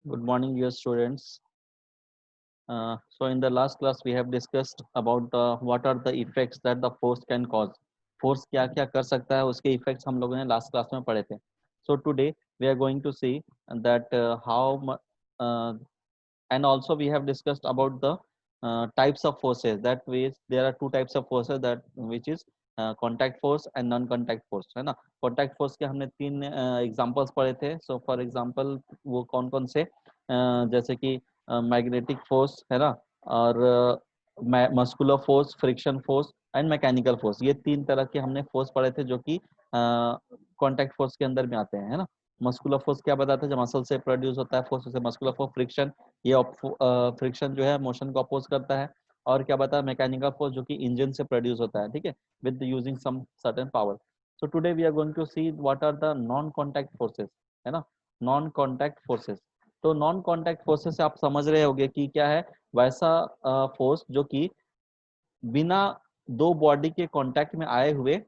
Good morning, dear students. So in the last class, we have discussed about what are the effects that the force can cause. Force क्या क्या कर सकता है, उसके effects हम लोगों ने last class में पढ़े थे. So today we are going to see that uh, and also we have discussed about the types of forces. That means there are two types of forces, that which is contact force and non-contact force, है ना. Contact force के हमने तीन examples पढ़े थे. So for example वो कौन कौन से जैसे कि मैग्नेटिक फोर्स है ना, और muscular force, friction force and mechanical force, ये तीन तरह के हमने फोर्स पढ़े थे जो कि कांटेक्ट फोर्स के अंदर में आते हैं, है ना. मस्कुलर फोर्स क्या बताते हैं, जो मसल से प्रोड्यूस होता है फोर्स, उसे मस्कुलर फोर्स. फ्रिक्शन, ये फ्रिक्शन जो है मोशन को अपोज करता है. और क्या बताया, मैकेनिकल फोर्स जो कि इंजन से प्रोड्यूस होता है, ठीक है, with using some certain power. So today we are going to see what are the non contact forces, है ना. नॉन कॉन्टैक्ट फोर्सेस, तो नॉन कॉन्टैक्ट फोर्सेस से आप समझ रहे होंगे कि क्या है, वैसा फोर्स जो कि बिना दो बॉडी के कांटेक्ट में आए हुए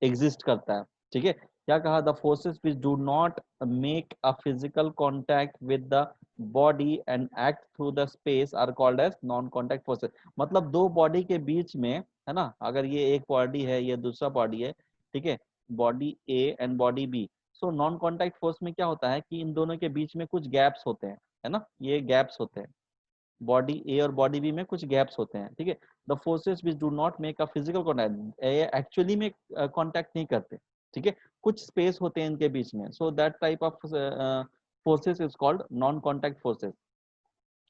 एग्जिस्ट करता है, ठीक है. क्या कहा, the forces which do not make a physical contact with the body and act through the space are called as non contact forces. मतलब दो बॉडी के बीच में, है ना, अगर ये एक बॉडी है, ये दूसरा बॉडी है, ठीक है, body A and body B. So non contact force में क्या होता है कि इन दोनों के बीच में कुछ गैप्स होते हैं, है ना, ये गैप्स होते हैं. बॉडी ए और बॉडी बी में कुछ गैप्स होते हैं, ठीक है. The forces which do not make a physical contact, actually में कॉन्टैक्ट नहीं करते, ठीक है, कुछ स्पेस होते हैं इनके बीच में. So that type of forces is called non contact forces.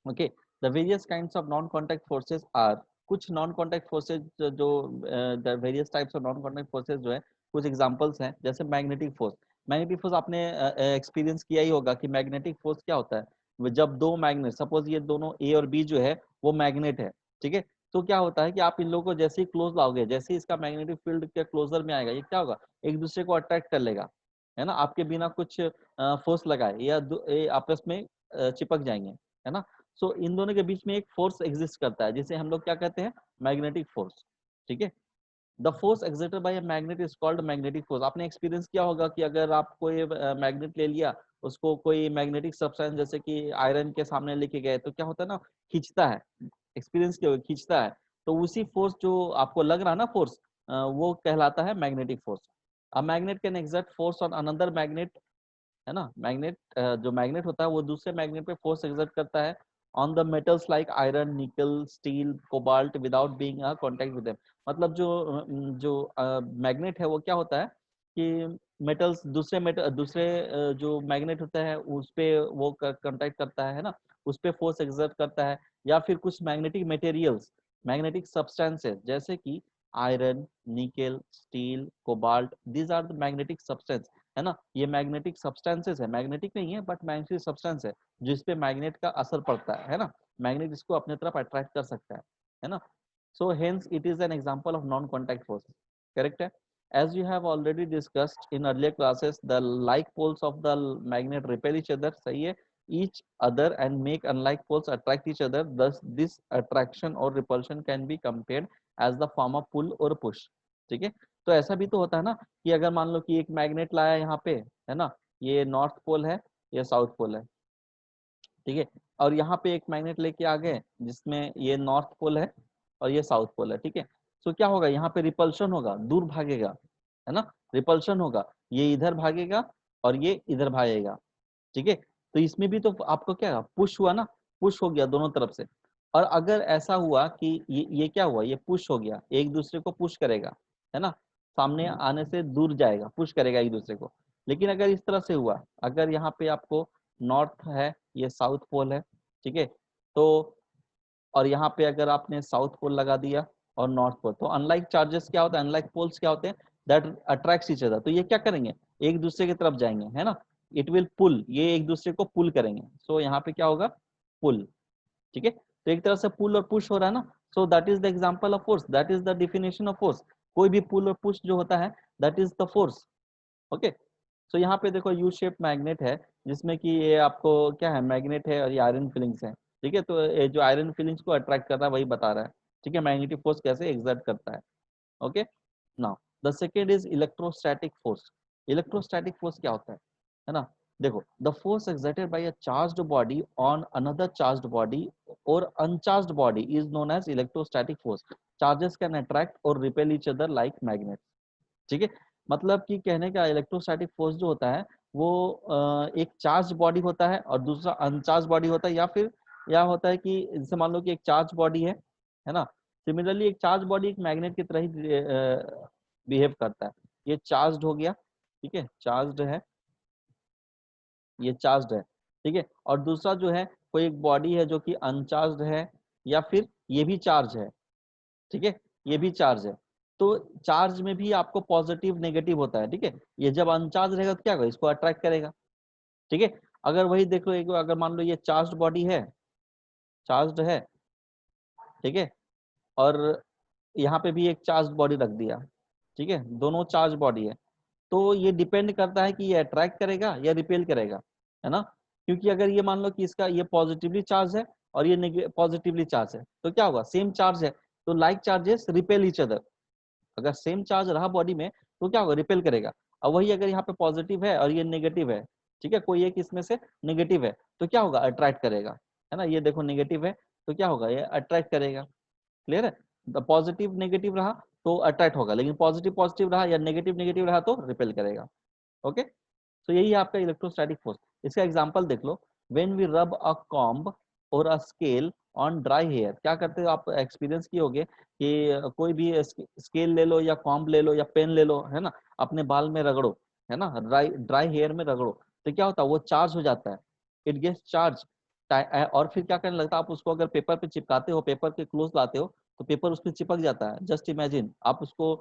Okay, the various kinds of non contact forces are, कुछ नॉन कॉन्टैक्ट फोर्सेस जो the various types of non contact forces जो है, कुछ एग्जांपल्स हैं. जैसे मैग्नेटिक फोर्स. मैग्नेटिक फोर्स आपने experience किया ही होगा कि मैग्नेटिक फोर्स क्या होता है. जब दो मैग्नेट, सपोज ये दोनों ए और बी जो है वो मैग्नेट है, ठीक है, तो क्या होता है कि आप इन लोगों को जैसे ही क्लोज लाओगे, जैसे ही इसका मैग्नेटिक फील्ड के क्लोजर में आएगा, ये क्या होगा, एक दूसरे को अट्रैक्ट कर लेगा, है ना, आपके बिना कुछ फोर्स लगाए, या ये आपस में चिपक जाएंगे, है ना. सो इन दोनों के बीच में एक फोर्स एग्जिस्ट करता है, जिसे हम लोग क्या कहते हैं, मैग्नेटिक फोर्स, ठीक है. The force exerted by a magnet is called magnetic force. आपने एक्सपीरियंस किया होगा कि अगर आप कोई मैग्नेट ले लिया, उसको कोई मैग्नेटिक सब्सटेंस जैसे कि आयरन के सामने लेके गए, तो क्या होता है ना, खींचता है. एक्सपीरियंस किया होगा, खींचता है. तो उसी फोर्स जो आपको लग रहा है ना फोर्स, वो कहलाता है magnetic force. A magnet can exert force on another magnet, है ना. मैग्नेट, जो मैग्नेट होता है वो दूसरे मैग्नेट पे फोर्स एक्सर्ट करता है on the metals like iron, nickel, steel, cobalt without being a contact with them. मतलब जो मैग्नेट है वो क्या होता है कि मेटल्स, दूसरे जो मैग्नेट होता है उस पे वो कांटेक्ट करता है ना, उस पे फोर्स एक्सर्ट करता है. या फिर कुछ मैग्नेटिक मटेरियल्स, मैग्नेटिक सब्सटेंसेस जैसे कि iron, nickel, steel, cobalt, these are the magnetic substance, है ना. ये मैग्नेटिक सब्सटेंसेस है, मैग्नेटिक नहीं है बट मैग्नेटिक सब्सटेंस है, जिस पे मैग्नेट का असर पड़ता है ना. मैग्नेट इसको अपने तरफ अट्रैक्ट कर सकता है ना. So hence it is an example of non contact force. Correct है. as you have already discussed in earlier classes, the like poles of the magnet repel each other, सही है, each other and make unlike poles attract each other. Thus this attraction or repulsion can be compared as the form of pull or push, ठीक है. तो ऐसा भी तो होता है ना कि अगर मान लो कि एक मैग्नेट लाया यहाँ पे, है ना, ये नॉर्थ पोल है, ये साउथ पोल है, ठीक है, और यहाँ पे एक मैग्नेट लेके आ गए जिसमें ये नॉर्थ पोल है और ये साउथ पोल है, ठीक है. तो क्या होगा, यहाँ पे रिपल्शन होगा, दूर भागेगा, है ना, रिपल्शन होगा, ये इधर भागेगा और ये इधर भागेगा, ठीक है. तो इसमें भी तो आपको क्या पुश हुआ ना, पुश हो गया दोनों तरफ से. और अगर ऐसा हुआ कि ये क्या हुआ, ये पुश हो गया, एक दूसरे को पुश करेगा, है ना, सामने आने से दूर जाएगा, पुश करेगा एक दूसरे को. लेकिन अगर इस तरह से हुआ, अगर यहाँ पे आपको नॉर्थ है, ये साउथ पोल है, ठीक है, तो और यहाँ पे अगर आपने साउथ पोल लगा दिया और नॉर्थ पोल, तो अनलाइक चार्जेस क्या होता है, अनलाइक पोल्स क्या होते हैं, दैट अट्रैक्ट्स ईच अदर. तो ये क्या करेंगे, एक दूसरे की तरफ जाएंगे, है ना. इट विल पुल, ये एक दूसरे को पुल करेंगे. सो यहाँ पे क्या होगा, पुल, ठीक है. तो एक तरह से पुल और पुश हो रहा है ना. So that is the example of force, that is the definition of force. कोई भी पुल और पुश जो होता है, that is the force. Okay. So यहाँ पे देखो यू शेप मैग्नेट है, जिसमें कि ये आपको क्या है, मैग्नेट है और ये आयरन फिलिंग्स है, ठीक है. तो ये जो आयरन फिलिंग्स को अट्रैक्ट कर रहा है वही बता रहा है, ठीक है, मैग्नेटिक फोर्स कैसे एग्जर्ट करता है. Okay. Now the second is electrostatic force. Electrostatic force क्या होता है ना. देखो, the force exerted by a charged body on another charged body or uncharged body is known as electrostatic force. Charges can attract or repel each other like magnets. ठीक है, मतलब कि कहने का इलेक्ट्रोस्टैटिक फोर्स जो होता है वो एक चार्ज बॉडी होता है और दूसरा अनचार्ज बॉडी होता है, या फिर या होता है कि जैसे मान लो कि एक चार्ज बॉडी है ना, सिमिलरली एक चार्ज बॉडी एक मैग्नेट की तरह ही बिहेव करता है। ये चार्ज्ड हो गया, ठीक है, चार्ज्ड है, ये चार्ज्ड है, ठीक है, और दूसरा जो है कोई एक बॉडी है जो कि अनचार्ज्ड है, या फिर ये भी चार्ज है, ठीक है, ये भी चार्ज है। तो चार्ज में भी आपको पॉजिटिव नेगेटिव होता है, ठीक है, ये जब अनचार्ज रहेगा तो क्या होगा, इसको अट्रैक्ट करेगा, ठीक है। अगर वही देख लो, एक अगर मान लो ये चार्ज बॉडी है, चार्ज्ड है, ठीक है, और यहाँ पे भी एक चार्ज बॉडी रख दिया, ठीक है, दोनों चार्ज बॉडी है, तो ये डिपेंड करता है कि ये अट्रैक्ट करेगा या रिपेल करेगा, है ना। क्योंकि अगर ये मान लो कि इसका ये पॉजिटिवली चार्ज है और ये पॉजिटिवली चार्ज है, तो क्या होगा, सेम चार्ज है तो like charges repel each other. अगर सेम चार्ज रहा बॉडी में तो क्या होगा, रिपेल करेगा। और वही अगर यहाँ पे पॉजिटिव है और ये नेगेटिव है, ठीक है, कोई एक इसमें से नेगेटिव है, तो क्या होगा, अट्रैक्ट करेगा, है ना। ये देखो नेगेटिव है तो क्या होगा, ये अट्रैक्ट करेगा। क्लियर है, पॉजिटिव नेगेटिव रहा तो अट्रैक्ट होगा, लेकिन पॉजिटिव पॉजिटिव रहा या नेगेटिव नेगेटिव रहा तो रिपेल करेगा। ओके, तो यही है आपका इलेक्ट्रोस्टैटिक फोर्स। इसका एग्जांपल देख लो, व्हेन वी रब अ कॉम्ब और a scale on dry hair. क्या करते हो आप, एक्सपीरियंस किए होगे कि कोई भी स्केल ले लो या कॉम्ब ले लो या पेन ले लो, है ना, अपने बाल में रगड़ो, है ना, ड्राई ड्राई हेयर में रगड़ो, तो क्या होता है, वो चार्ज हो जाता है, इट गेट्स चार्ज। और फिर क्या करने लगता है, आप उसको अगर पेपर पे चिपकाते हो, पेपर के क्लोज लाते हो, तो पेपर उस पर चिपक जाता है। जस्ट इमेजिन, आप उसको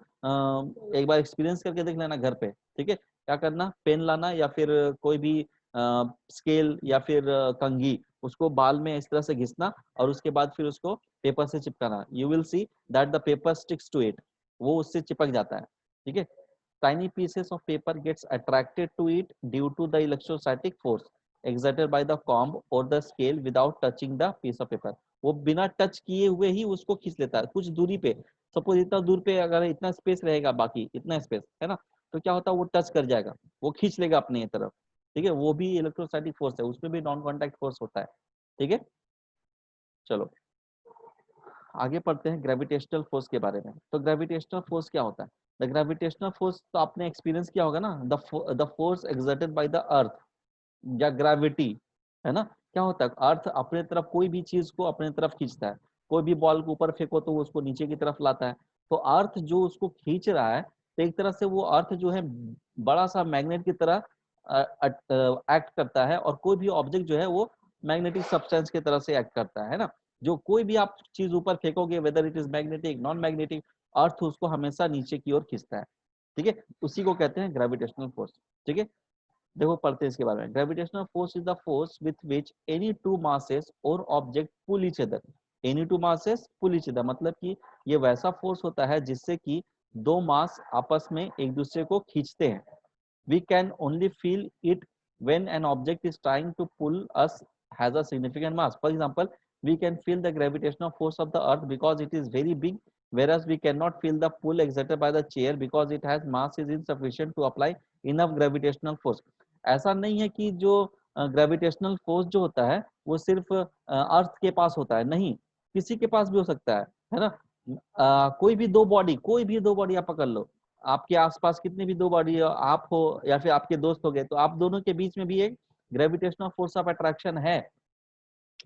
एक बार एक्सपीरियंस करके देख लेना घर पे, ठीक है। क्या करना, पेन लाना या फिर कोई भी स्केल या फिर कंघी, उसको बाल में इस तरह से घिसना और उसके बाद फिर उसको पेपर से चिपकाना। You will see that the paper sticks to it, वो उससे चिपक जाता है, ठीक है। Tiny pieces of paper gets attracted to it due to the electrostatic force exerted by the comb or the scale without touching the piece of paper. वो बिना touch किए हुए ही उसको खींच लेता है कुछ दूरी पे। सपोज इतना दूर पे अगर इतना स्पेस रहेगा, बाकी इतना स्पेस है ना, तो क्या होता है, वो टच कर जाएगा, वो खींच लेगा अपने तरफ, ठीक है। वो भी इलेक्ट्रोस्टैटिक फोर्स है, उसमें भी नॉन कॉन्टैक्ट फोर्स होता है, ठीक है। चलो आगे पढ़ते हैं ग्रेविटेशनल फोर्स के बारे में। तो ग्रेविटेशनल फोर्स क्या होता है, द ग्रेविटेशनल फोर्स तो आपने एक्सपीरियंस किया होगा ना, the force exerted by the earth या ग्रेविटी, है ना। क्या होता है, अर्थ अपने तरफ कोई भी चीज को अपने तरफ खींचता है। कोई भी बॉल को ऊपर फेंको तो वो उसको नीचे की तरफ लाता है। तो अर्थ जो उसको खींच रहा है, तो एक तरह से वो अर्थ जो है बड़ा सा मैग्नेट की तरह एक्ट करता है, और कोई भी ऑब्जेक्ट जो है वो मैग्नेटिक सब्सटेंस की तरह से एक्ट करता है ना। जो कोई भी आप चीज ऊपर फेंकोगे, whether it is magnetic non magnetic, earth उसको हमेशा नीचे की ओर खींचता है, ठीक है। उसी को कहते हैं ग्रेविटेशनल फोर्स, ठीक है। देखो पढ़ते हैं इसके बारे में। Gravitational force is the force with which any two masses और object pull each other. Any two masses pull each other मतलब कि ये वैसा फोर्स होता है जिससे कि दो मास आपस में एक दूसरे को खींचते हैं। We can only feel it when an object is trying to pull us has a significant mass. For example, we can feel the gravitational force of the earth because it is very big, whereas we cannot feel the pull exerted by the chair because it has mass is insufficient to apply enough gravitational force. ऐसा नहीं है कि जो gravitational force जो होता है वो सिर्फ अर्थ के पास होता है, नहीं, किसी के पास भी हो सकता है ना। कोई भी दो बॉडी आप पकड़ लो, आपके आसपास कितनी भी दो बॉडी, आप हो या फिर आपके दोस्त हो गए, तो आप दोनों के बीच में भी एक ग्रेविटेशनल फोर्स ऑफ अट्रैक्शन है,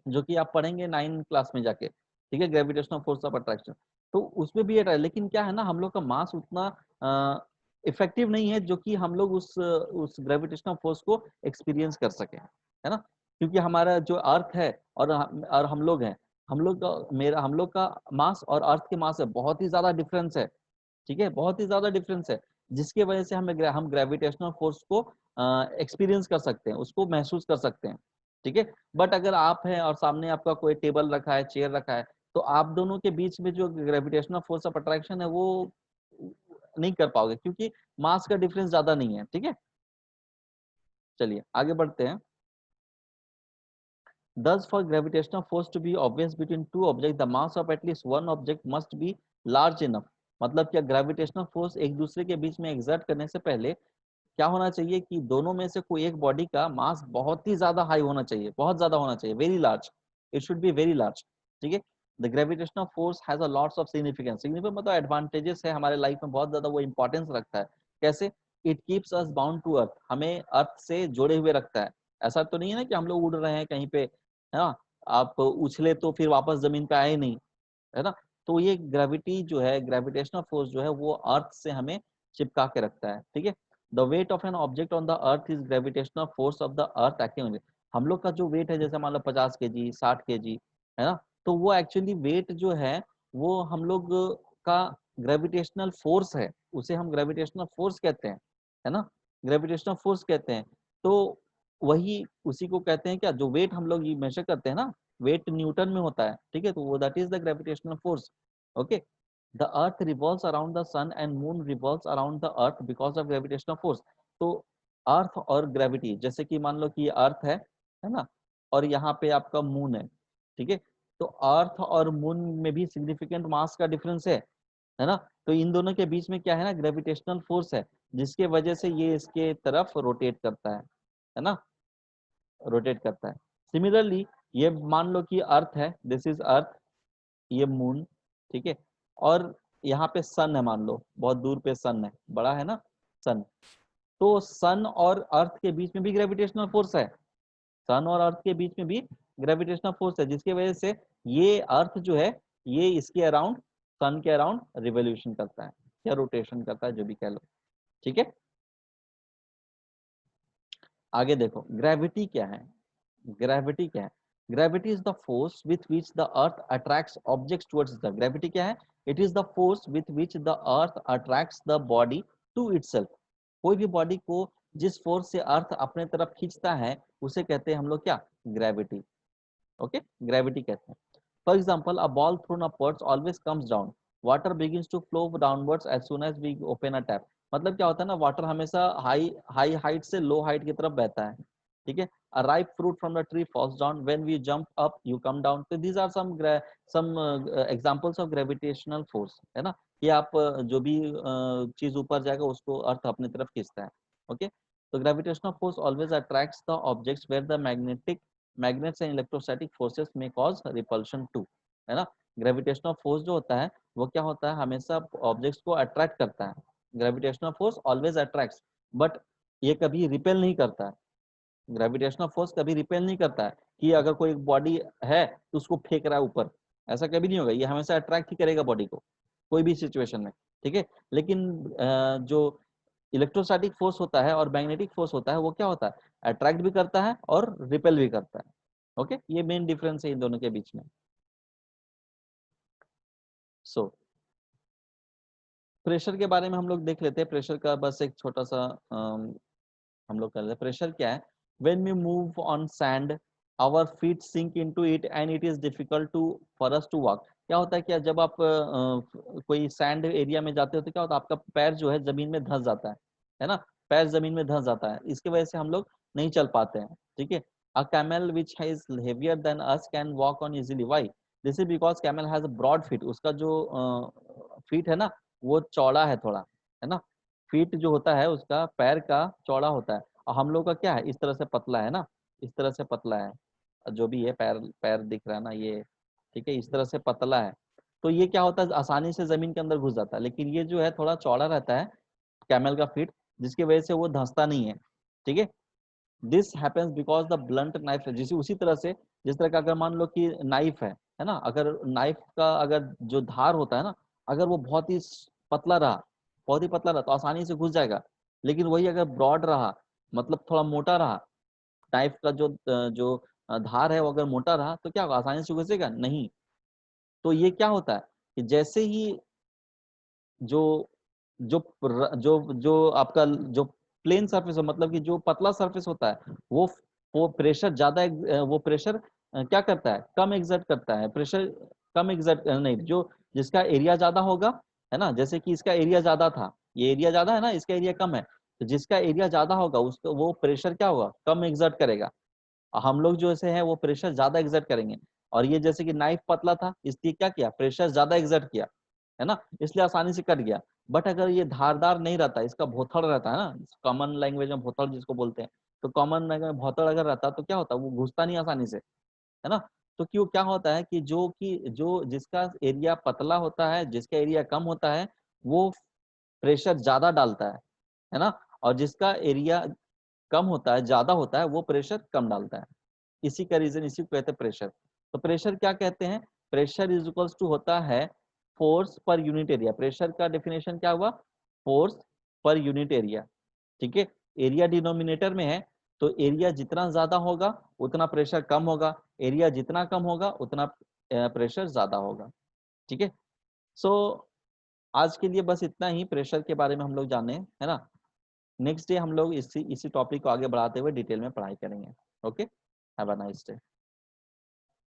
जो कि आप पढ़ेंगे 9 क्लास में जाके, ठीक है, ग्रेविटेशनल फोर्स ऑफ अट्रैक्शन। तो उसमें भी है, लेकिन क्या है ना, हम लोग का मास उतना इफेक्टिव नहीं है जो कि हम लोग उस ग्रेविटेशनल फोर्स को एक्सपीरियंस कर सके, है ना। क्योंकि हमारा जो अर्थ है और हम लोग हैं, हम लोग का मास और अर्थ के मास है बहुत ही ज्यादा डिफरेंस है, ठीक है, बहुत ही ज्यादा डिफरेंस है, जिसकी वजह से हम ग्रेविटेशनल फोर्स को एक्सपीरियंस कर सकते हैं, उसको महसूस कर सकते हैं, ठीक है। बट अगर आप हैं और सामने आपका कोई टेबल रखा है, चेयर रखा है, तो आप दोनों के बीच में जो ग्रेविटेशनल फोर्स ऑफ अट्रैक्शन है वो नहीं कर पाओगे, क्योंकि मास का डिफरेंस ज्यादा नहीं है, ठीक है। चलिए आगे बढ़ते हैं। Thus, for gravitational force to be obvious between two objects, the mass of at least one object must be large enough. मतलब क्या, ग्रेविटेशनल फोर्स एक दूसरे के बीच में एग्जर्ट करने से पहले क्या होना चाहिए कि दोनों में से कोई एक बॉडी का मास बहुत ही ज्यादा हाई होना चाहिए, बहुत ज्यादा होना चाहिए, very large, it should be very large, ठीक है। The gravitational force has a lots of significance, significance मतलब एडवांटेजेस है हमारे लाइफ में, बहुत ज्यादा वो इंपॉर्टेंस रखता है। कैसे? It keeps us bound to earth, हमें अर्थ से जोड़े हुए रखता है। ऐसा तो नहीं है ना कि हम लोग उड़ रहे हैं कहीं पे, है ना, आप उछले तो फिर वापस जमीन पे आए नहीं, है ना। तो ये ग्रेविटी जो है, ग्रेविटेशनल फोर्स जो है वो अर्थ से हमें चिपका के रखता है, ठीक है। The weight of an object on the earth is gravitational force of the earth acting. हम लोग का जो वेट है, जैसे मान लो 50 kg 60 kg, है ना, तो वो एक्चुअली वेट जो है वो हम लोग का ग्रेविटेशनल फोर्स है, उसे हम ग्रेविटेशनल फोर्स कहते हैं, है ना, ग्रेविटेशनल फोर्स कहते हैं। तो वही उसी को कहते हैं क्या, जो वेट हम लोग ये मेजर करते हैं ना, वेट न्यूटन में होता है, ठीक है, तो वो that is the gravitational force. Okay, the earth revolves around the sun and moon revolves around the earth because of gravitational force. तो अर्थ और ग्रेविटी, जैसे कि मान लो कि ये अर्थ है ना, और यहाँ पे आपका मून ठीक है, तो अर्थ और मून में भी सिग्निफिकेंट मास का डिफरेंस है ना, तो इन दोनों के बीच में क्या है ना, ग्रेविटेशनल फोर्स है, जिसके वजह से ये इसके तरफ रोटेट करता है ना, रोटेट करता है। सिमिलरली ये मान लो कि अर्थ है, दिस इज अर्थ, ये मून, ठीक है, और यहाँ पे सन है, मान लो बहुत दूर पे सन है, बड़ा है ना सन, तो सन और अर्थ के बीच में भी ग्रेविटेशनल फोर्स है, सन और अर्थ के बीच में भी ग्रेविटेशनल फोर्स है, जिसकी वजह से ये अर्थ जो है ये इसके अराउंड, सन के अराउंड रिवोल्यूशन करता है या रोटेशन करता है, जो भी कह लो, ठीक है। आगे देखो ग्रेविटी क्या है, ग्रेविटी क्या है, gravity is the force with which the earth attracts objects towards the, gravity क्या है, it is the force with which the earth attracts the body to itself. कोई भी बॉडी को जिस फोर्स से अर्थ अपने तरफ खींचता है उसे कहते हैं हम लोग क्या, ग्रेविटी। ओके, ग्रेविटी कहते हैं। For example a ball thrown upwards always comes down, water begins to flow downwards as soon as we open a tap. मतलब क्या होता है ना, वाटर हमेशा हाई हाई हाइट से लो हाइट की तरफ बहता है, ठीक है। A ripe fruit from the tree falls down, when we jump up you come down, so these are some examples of gravitational force, है ना, कि आप जो भी चीज ऊपर जाएगा उसको अर्थ अपनी तरफ खींचता है। ओके, तो gravitational force always attracts the objects where the magnets and electrostatic forces में कॉज रिपल्शन टू, है ना। ग्रेविटेशनल फोर्स जो होता है वो क्या होता है, हमेशा ऑब्जेक्ट्स को अट्रैक्ट करता है, gravitational force always attracts, but ये कभी रिपेल नहीं करता है। ग्रेविटेशनल फोर्स कभी रिपेल नहीं करता है कि अगर कोई बॉडी है तो उसको फेंक रहा है ऊपर, ऐसा कभी नहीं होगा, ये हमेशा अट्रैक्ट ही करेगा बॉडी को कोई भी सिचुएशन में, ठीक है। लेकिन जो इलेक्ट्रोस्टैटिक फोर्स होता है और मैग्नेटिक फोर्स होता है वो क्या होता है, अट्रैक्ट भी करता है और रिपेल भी करता है। ओके, ये मेन डिफरेंस है इन दोनों के बीच में। सो प्रेशर के बारे में हम लोग देख लेते हैं, प्रेशर का बस एक छोटा सा हम लोग कर रहे हैं। प्रेशर क्या है, when we move on sand our feet sink into it and it is difficult to for us to walk. क्या होता है, क्या जब आप कोई सैंड एरिया में जाते हो तो क्या होता है, आपका पैर जो है जमीन में धंस जाता है ना, पैर जमीन में धंस जाता है, इसकी वजह से हम लोग नहीं चल पाते हैं, ठीक है। A camel which is heavier than us can walk on easily, why, this is because camel has a broad feet, उसका जो फीट है ना वो चौड़ा है थोड़ा, है ना, फीट जो होता है उसका पैर का चौड़ा होता है, और हम लोग का क्या है, इस तरह से पतला है ना, इस तरह से पतला है, जो भी है पैर पैर दिख रहा है ना ये, ठीक है, इस तरह से पतला है, तो ये क्या होता है आसानी से जमीन के अंदर घुस जाता है, लेकिन ये जो है थोड़ा चौड़ा रहता है कैमल का फीट, जिसकी वजह से वो धंसता नहीं है, ठीक है। This happens because the blunt knife, जिस उसी तरह से जिस तरह का अगर मान लो कि नाइफ है ना, अगर नाइफ का अगर जो धार होता है ना, अगर वो बहुत ही पतला रहा, बहुत ही पतला रहा तो आसानी से घुस जाएगा, लेकिन वही अगर ब्रॉड रहा, मतलब थोड़ा मोटा रहा, नाइफ का जो धार है वो अगर मोटा रहा तो क्या होगा, आसानी से घुसेगा नहीं। तो ये क्या होता है कि जैसे ही जो जो आपका जो प्लेन सरफेस हो, मतलब कि जो पतला सरफेस होता है वो प्रेशर ज्यादा वो प्रेशर क्या करता है, कम एग्जर्ट करता है, प्रेशर कम एग्जर्ट नहीं, जो जिसका एरिया ज्यादा होगा, है ना, जैसे कि इसका एरिया ज्यादा था, ये एरिया ज्यादा है ना, इसका एरिया कम है, तो जिसका एरिया ज्यादा होगा उसको वो प्रेशर क्या होगा, कम एग्जर्ट करेगा, और हम लोग जो ऐसे हैं वो प्रेशर ज्यादा एग्जर्ट करेंगे, और ये जैसे कि नाइफ पतला था इसलिए क्या किया, प्रेशर ज्यादा एग्जर्ट किया, है ना, इसलिए आसानी से कट गया। बट अगर ये धारदार नहीं रहता, इसका भोथड़ रहता है ना, कॉमन लैंग्वेज में भोथड़ जिसको बोलते हैं, तो कॉमन लैंग्वेज में भोथड़ अगर रहता तो क्या होता, वो घुसता नहीं आसानी से, है ना। तो क्यों क्या होता है कि जो जिसका एरिया पतला होता है, जिसका एरिया कम होता है, वो प्रेशर ज्यादा डालता है ना, और जिसका एरिया कम होता है, ज्यादा होता है, वो प्रेशर कम डालता है। इसी का रीजन, इसी को कहते हैं प्रेशर। तो प्रेशर क्या कहते हैं, प्रेशर इज इक्वल्स टू होता है force per unit area. Pressure का डेफिनेशन क्या हुआ, फोर्स पर यूनिट एरिया, ठीक है। एरिया डिनोमिनेटर में है, तो एरिया जितना ज्यादा होगा उतना प्रेशर कम होगा, एरिया जितना कम होगा उतना प्रेशर ज्यादा होगा, ठीक है। सो आज के लिए बस इतना ही प्रेशर के बारे में हम लोग जाने, है ना। नेक्स्ट डे हम लोग इसी टॉपिक को आगे बढ़ाते हुए डिटेल में पढ़ाई करेंगे। Okay, have a nice day.